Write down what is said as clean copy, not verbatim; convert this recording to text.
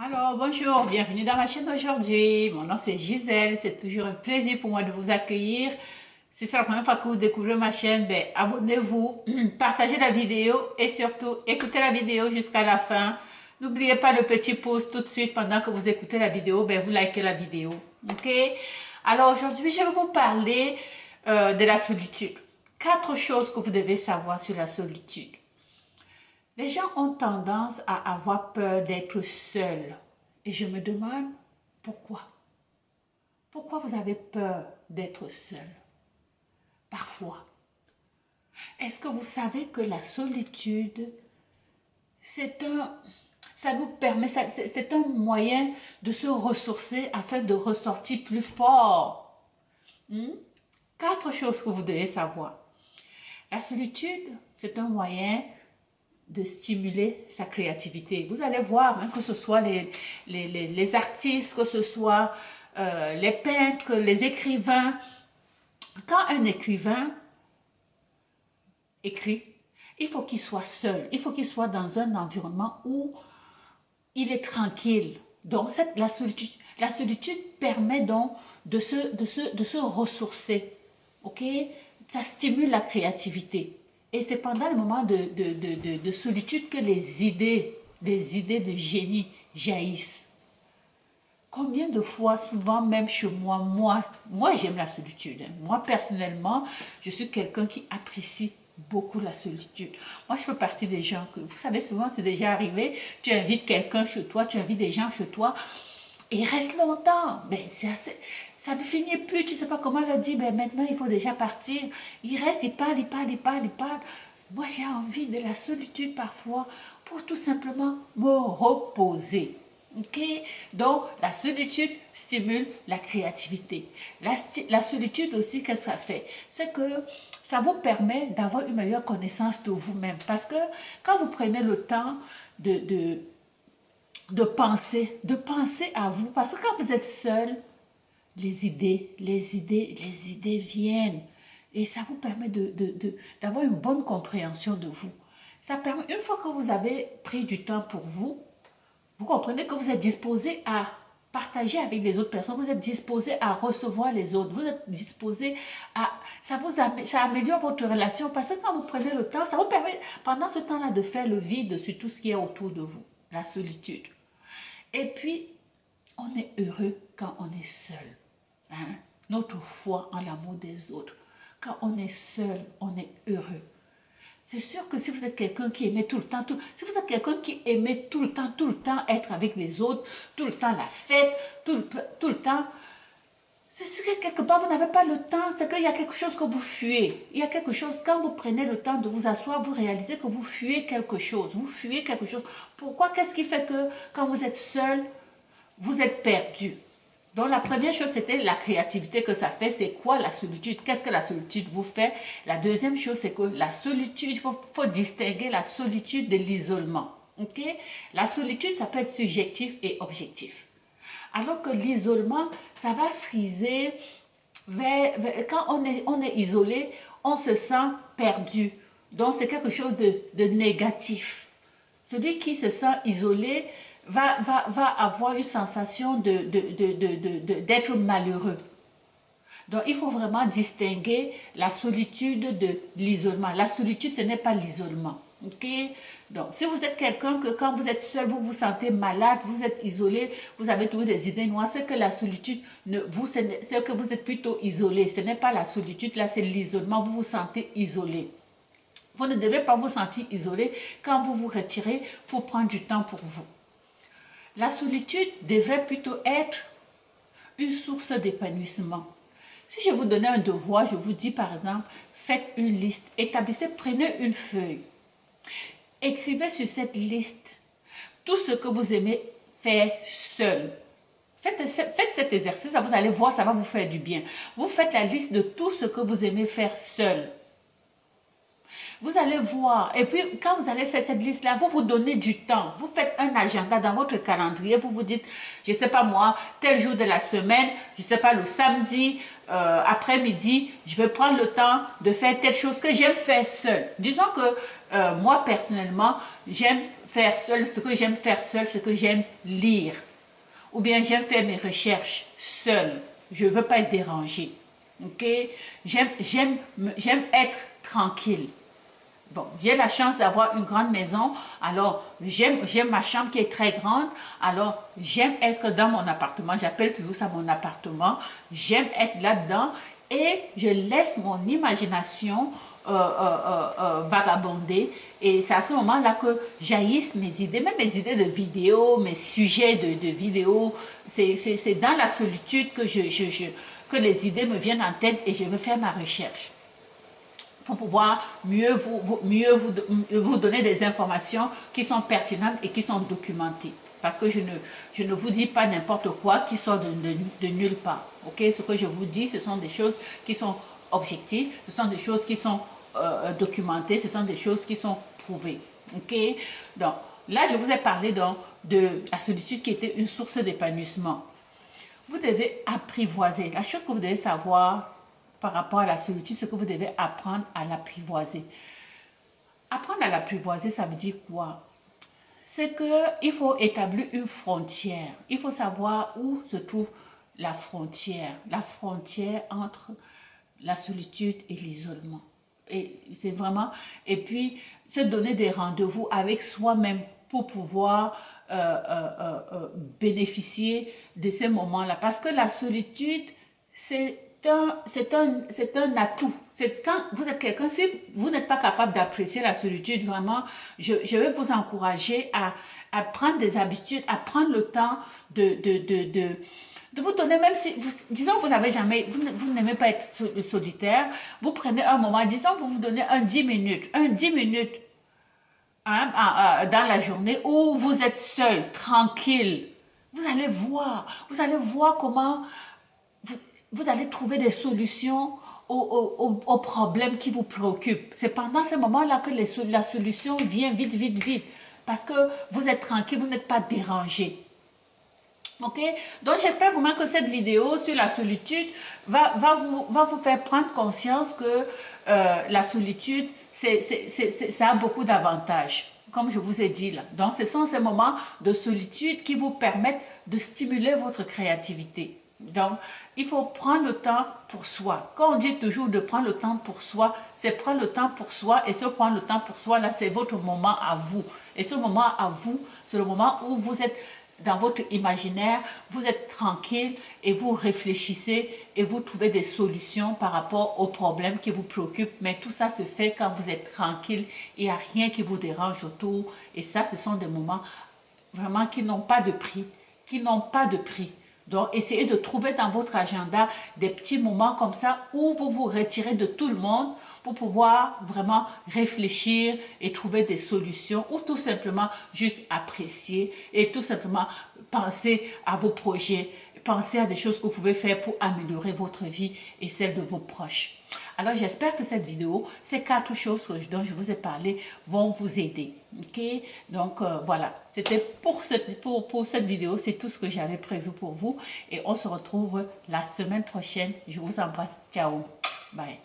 Alors, bonjour, bienvenue dans ma chaîne d'aujourd'hui. Mon nom c'est Gisèle, c'est toujours un plaisir pour moi de vous accueillir. Si c'est la première fois que vous découvrez ma chaîne, ben, abonnez-vous, partagez la vidéo et surtout écoutez la vidéo jusqu'à la fin. N'oubliez pas le petit pouce tout de suite pendant que vous écoutez la vidéo, ben, vous likez la vidéo. Ok? Alors aujourd'hui, je vais vous parler de la solitude. 4 choses que vous devez savoir sur la solitude. Les gens ont tendance à avoir peur d'être seuls. Et je me demande pourquoi. Pourquoi vous avez peur d'être seul? Parfois. Est-ce que vous savez que la solitude, ça nous permet, c'est un moyen de se ressourcer afin de ressortir plus fort. 4 choses que vous devez savoir. La solitude, c'est un moyen de stimuler sa créativité. Vous allez voir, hein, que ce soit les artistes, que ce soit les peintres, les écrivains. Quand un écrivain écrit, il faut qu'il soit seul, il faut qu'il soit dans un environnement où il est tranquille. Donc, la solitude permet donc de se ressourcer. Ok? Ça stimule la créativité. Et c'est pendant le moment de solitude que les idées de génie jaillissent. Combien de fois, souvent même chez moi j'aime la solitude. Hein. Moi personnellement, je suis quelqu'un qui apprécie beaucoup la solitude. Moi, je fais partie des gens que, vous savez, souvent c'est déjà arrivé, tu invites quelqu'un chez toi, tu invites des gens chez toi, et il reste longtemps. Ben, ça ne finit plus, tu ne sais pas comment le dire, ben, maintenant il faut déjà partir. Il reste, il parle, il parle, il parle, il parle. Moi, j'ai envie de la solitude parfois pour tout simplement me reposer. Ok? Donc, la solitude stimule la créativité. La solitude aussi, qu'est-ce que ça fait? C'est que ça vous permet d'avoir une meilleure connaissance de vous-même. Parce que quand vous prenez le temps de penser à vous, parce que quand vous êtes seul, les idées viennent. Et ça vous permet d'avoir une bonne compréhension de vous. Ça permet, une fois que vous avez pris du temps pour vous, vous comprenez que vous êtes disposé à partager avec les autres personnes, vous êtes disposé à recevoir les autres, vous êtes disposé à... Ça améliore votre relation parce que quand vous prenez le temps, ça vous permet pendant ce temps-là de faire le vide sur tout ce qui est autour de vous, la solitude. Et puis, on est heureux quand on est seul. Hein? Notre foi en l'amour des autres. Quand on est seul, on est heureux. C'est sûr que si vous êtes quelqu'un qui aimait tout le temps, si vous êtes quelqu'un qui aimait tout le temps être avec les autres, tout le temps la fête, tout le temps, c'est sûr que quelque part vous n'avez pas le temps, c'est qu'il y a quelque chose que vous fuyez. Il y a quelque chose, quand vous prenez le temps de vous asseoir, vous réalisez que vous fuyez quelque chose, vous fuyez quelque chose. Pourquoi? Qu'est-ce qui fait que quand vous êtes seul, vous êtes perdu? Donc la première chose, c'était la créativité que ça fait. C'est quoi la solitude? Qu'est-ce que la solitude vous fait? La deuxième chose, c'est que la solitude, il faut distinguer la solitude de l'isolement. Ok? La solitude, ça peut être subjectif et objectif. Alors que l'isolement, ça va friser quand on est isolé, on se sent perdu. Donc c'est quelque chose de négatif. Celui qui se sent isolé va avoir une sensation d'être malheureux. Donc, il faut vraiment distinguer la solitude de l'isolement. La solitude, ce n'est pas l'isolement. Ok? Donc, si vous êtes quelqu'un que quand vous êtes seul, vous vous sentez malade, vous êtes isolé, vous avez toujours des idées noires, c'est que la solitude, c'est que vous êtes plutôt isolé. Ce n'est pas la solitude, là, c'est l'isolement. Vous vous sentez isolé. Vous ne devez pas vous sentir isolé quand vous vous retirez pour prendre du temps pour vous. La solitude devrait plutôt être une source d'épanouissement. Si je vous donnais un devoir, je vous dis par exemple, faites une liste, établissez, prenez une feuille, écrivez sur cette liste tout ce que vous aimez faire seul. Faites cet exercice, vous allez voir, ça va vous faire du bien. Vous faites la liste de tout ce que vous aimez faire seul. Vous allez voir, et puis quand vous allez faire cette liste-là, vous vous donnez du temps. Vous faites un agenda dans votre calendrier, vous vous dites, je ne sais pas moi, tel jour de la semaine, je ne sais pas, le samedi, après-midi, je vais prendre le temps de faire telle chose que j'aime faire seule. Disons que moi personnellement, j'aime faire seul ce que j'aime faire seul, ce que j'aime lire. Ou bien j'aime faire mes recherches seul. Je ne veux pas être dérangée. Ok? J'aime être tranquille. Bon, j'ai la chance d'avoir une grande maison, alors j'aime ma chambre qui est très grande, alors j'aime être dans mon appartement, j'appelle toujours ça mon appartement, j'aime être là-dedans et je laisse mon imagination vagabonder et c'est à ce moment-là que jaillissent mes idées, même mes idées de vidéos, mes sujets de vidéos, c'est dans la solitude que, que les idées me viennent en tête et je veux faire ma recherche pour pouvoir mieux vous donner des informations qui sont pertinentes et qui sont documentées. Parce que je ne vous dis pas n'importe quoi qui sort de nulle part. Okay? Ce que je vous dis, ce sont des choses qui sont objectives, ce sont des choses qui sont documentées, ce sont des choses qui sont prouvées. Okay? Donc, là, je vous ai parlé donc, de la solitude qui était une source d'épanouissement. Vous devez apprivoiser. La chose que vous devez savoir par rapport à la solitude, c'est que vous devez apprendre à l'apprivoiser. Apprendre à l'apprivoiser, ça veut dire quoi? C'est qu'il faut établir une frontière. Il faut savoir où se trouve la frontière entre la solitude et l'isolement. Et c'est vraiment, et puis se donner des rendez-vous avec soi-même pour pouvoir bénéficier de ces moments-là. Parce que la solitude, c'est un atout. C'est quand vous êtes quelqu'un, si vous n'êtes pas capable d'apprécier la solitude, vraiment, je vais vous encourager à prendre des habitudes, à prendre le temps de vous donner, même si, disons vous n'avez jamais, vous n'aimez pas être solitaire, vous prenez un moment, disons vous vous donnez un 10 minutes hein, dans la journée où vous êtes seul, tranquille. Vous allez voir comment vous allez trouver des solutions aux problèmes qui vous préoccupent. C'est pendant ce moment-là que la solution vient vite, vite, vite. Parce que vous êtes tranquille, vous n'êtes pas dérangé. Ok? Donc, j'espère vraiment que cette vidéo sur la solitude va vous faire prendre conscience que la solitude, ça a beaucoup d'avantages, comme je vous ai dit là. Donc, ce sont ces moments de solitude qui vous permettent de stimuler votre créativité. Donc, il faut prendre le temps pour soi. Quand on dit toujours de prendre le temps pour soi, c'est prendre le temps pour soi. Et ce prendre le temps pour soi, là, c'est votre moment à vous. Et ce moment à vous, c'est le moment où vous êtes dans votre imaginaire, vous êtes tranquille et vous réfléchissez et vous trouvez des solutions par rapport aux problèmes qui vous préoccupent. Mais tout ça se fait quand vous êtes tranquille, il n'y a rien qui vous dérange autour. Et ça, ce sont des moments vraiment qui n'ont pas de prix, Donc, essayez de trouver dans votre agenda des petits moments comme ça où vous vous retirez de tout le monde pour pouvoir vraiment réfléchir et trouver des solutions ou tout simplement juste apprécier et tout simplement penser à vos projets, penser à des choses que vous pouvez faire pour améliorer votre vie et celle de vos proches. Alors, j'espère que cette vidéo, ces 4 choses dont je vous ai parlé vont vous aider. Ok? Donc, voilà. C'était pour cette vidéo. C'est tout ce que j'avais prévu pour vous. Et on se retrouve la semaine prochaine. Je vous embrasse. Ciao. Bye.